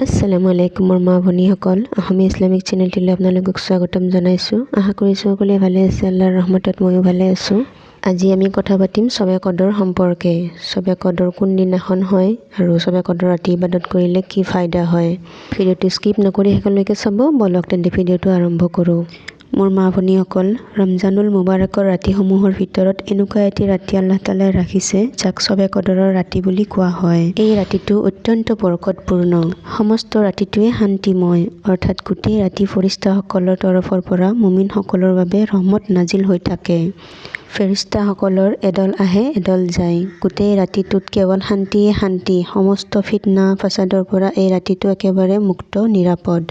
আসসালামু আলাইকুম মোৰ মা ভনীসকল, অসমীয়া ইছলামিক চেনেলটিলৈ আপোনালোকক স্বাগতম জনাইছোঁ। আশা কৰিছোঁ সকলোৱে ভালে আছে। আল্লাহৰ ৰহমতত ময়ো ভালে আছোঁ। আজি আমি কথা পাতিম শবে কদৰ সম্পৰ্কে। শবে কদৰ কোনদিনাখন হয় আৰু শবে কদৰ ৰাতি ইবাদত কৰিলে কি ফায়দা হয়। ভিডিঅ'টো স্কিপ নকৰি শেষলৈকে চাব। বলক তেন্তে ভিডিঅ'টো আৰম্ভ কৰোঁ। মোৰ মা ভনীসকল, ৰমজানুল মুবাৰকৰ ৰাতিসমূহৰ ভিতৰত এনেকুৱা এটি ৰাতি আল্লাহ তাআলাই ৰাখিছে যাক শবে কদৰৰ ৰাতি বুলি কোৱা হয়। এই ৰাতিটো অত্যন্ত বৰকতপূৰ্ণ। সমস্ত ৰাতিটোৱে শান্তিময়, অৰ্থাৎ গোটেই ৰাতি ফেৰেশতাসকলৰ তৰফৰ পৰা মুমিনসকলৰ বাবে ৰহমত নাজিল হৈ থাকে। ফেৰেশতাসকলৰ এদল আহে এদল যায়। গোটেই ৰাতিটোত কেৱল শান্তিয়ে শান্তি। সমস্ত ফিতনা ফাসাদৰ পৰা এই ৰাতিটো একেবাৰে মুক্ত নিৰাপদ।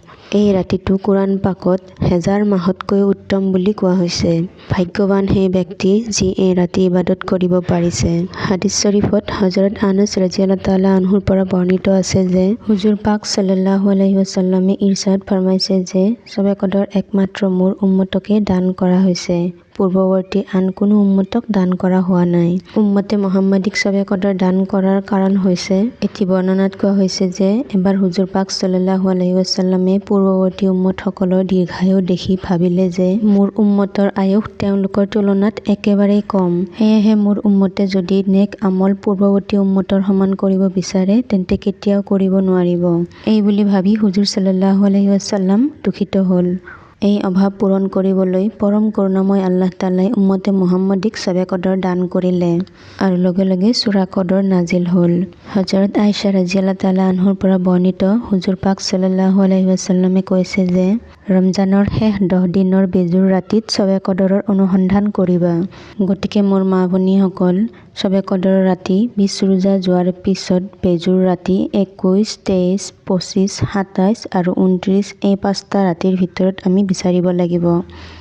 এই ৰাতিটো কোৰাণ পাকত হেজাৰ মাহতকৈ উত্তম বুলি কোৱা হৈছে। ভাগ্যৱান সেই ব্যক্তি যি এই ৰাতি ইবাদত কৰিব পাৰিছে। হাদিছ শৰীফত হযৰত আনাছ ৰাদিয়াল্লাহু তাআলা আনহুৰ পৰা বৰ্ণিত আছে যে হুজুৰ পাক সাল্লাল্লাহু আলাইহি ওয়াসাল্লামে ইৰশাদ ফৰমাইছে যে শবে কদৰ একমাত্ৰ মোৰ উম্মতকে দান কৰা হৈছে। পূৰ্বৱৰ্তী আন কোনো উম্মতক দান কৰা হোৱা নাই। উম্মতে মুহাম্মাদিক শবে কদৰ দান কৰাৰ কাৰণ হৈছে, এটি বৰ্ণনাত কোৱা হৈছে যে এবাৰ হুজুৰ পাক সাল্লাল্লাহু আলাইহি ওয়াসাল্লামে পূৰ্বৱৰ্তী উম্মতসকলৰ দীৰ্ঘায়ু দেখি ভাবিলে যে মোৰ উম্মতৰ আয়ুস তেওঁলোকৰ তুলনাত একেবাৰেই কম। সেয়েহে মোৰ উম্মতে যদি নেক আমল পূৰ্বৱৰ্তী উম্মতৰ সমান কৰিব বিচাৰে তেন্তে কেতিয়াও কৰিব নোৱাৰিব। এই বুলি ভাবি হুজুৰ সাল্লাল্লাহু আলাইহি ওয়াসাল্লাম দুখিত হ'ল। এই অভাৱ পূৰণ কৰিবলৈ পৰম কৰুণাময় আল্লাহ তাআলাই উম্মতে মুহাম্মাদিক শবে কদৰ দান কৰিলে আৰু লগে লগে সূৰা কদৰ নাজিল হ'ল। হযৰত আয়েশা ৰাদিয়াল্লাহু তাআলা আনহুৰ পৰা বৰ্ণিত হুজুৰ পাক সাল্লাল্লাহু আলাইহি ওয়াসাল্লামে কৈছে যে ৰমজানৰ শেষ 10 দিনৰ বেজুৰ ৰাতিত শবে কদৰৰ অনুসন্ধান কৰিবা। গতিকে মোৰ মা ভনীসকল, শবে কদৰৰ ৰাতি 20 ৰোজা যোৱাৰ পিছত বেজুৰ ৰাতি 21, 23, 25, 27 আৰু 29 এই 5টা ৰাতিৰ ভিতৰত আমি বিচাৰিব লাগিব।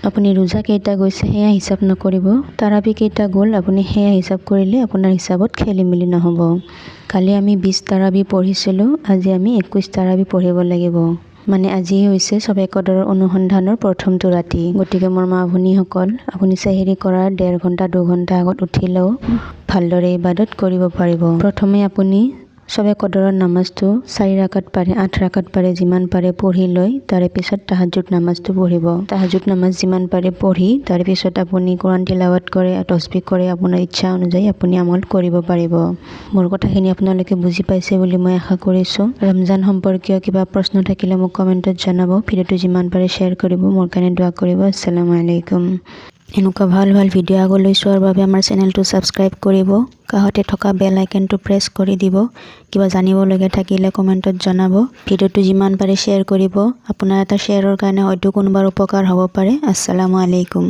আপুনি ৰোজা কেইটা গৈছে সেয়া হিচাপ নকৰিব। তাৰাবি কেইটা গ'ল আপুনি সেয়া হিচাপ কৰিলে আপোনাৰ হিচাপত খেলিমেলি নহ'ব। কালি আমি 20 তাৰাবি পঢ়িছিলোঁ, আজি আমি 21 তাৰাবি পঢ়িব লাগিব। মানে আজি হৈছে শবে কদৰৰ অনুসন্ধানৰ প্ৰথমটো ৰাতি। গতিকে মোৰ মা ভনীসকল, আপুনি চেহেৰি কৰাৰ 1.5 ঘণ্টা 2 ঘণ্টা আগত উঠিলেও ভালদৰে ইবাদত কৰিব পাৰিব। প্ৰথমে আপুনি শবে কদৰৰ নামাজটো 4 ৰাকাত পাৰে 8 ৰাকাত পাৰে যিমান পাৰে পঢ়ি লৈ তাৰে পিছত তাহাজ্জুদ নামাজটো পঢ়িব। তাহাজ্জুদ নামাজ যিমান পাৰে পঢ়ি তাৰে পিছত আপুনি কোৰাণ তিলাৱত কৰে, তসবিহ কৰে, আপোনাৰ ইচ্ছা অনুযায়ী আপুনি আমল কৰিব পাৰিব। মোৰ কথাখিনি আপোনালোকে বুজি পাইছে বুলি মই আশা কৰিছোঁ। ৰমজান সম্পৰ্কীয় কিবা প্ৰশ্ন থাকিলে মোক কমেণ্টত জনাব। ভিডিঅ'টো যিমান পাৰে শ্বেয়াৰ কৰিব, মোৰ কাৰণে দোৱা কৰিব। আসসালামু আলাইকুম। এনেকুৱা ভাল ভাল ভিডিঅ' আগলৈ চোৱাৰ বাবে আমাৰ চেনেলটো ছাবস্ক্ৰাইব কৰিব। কাষতে থকা বেল আইকনটো প্ৰেছ কৰি দিব। কিবা জানিবলগীয়া থাকিলে কমেণ্টত জনাব। ভিডিঅ'টো যিমান পাৰে শ্বেয়াৰ কৰিব। আপোনাৰ এটা শ্বেয়াৰৰ কাৰণে হয়তো কোনোবাৰ উপকাৰ হ'ব পাৰে। আসসালামু আলাইকুম।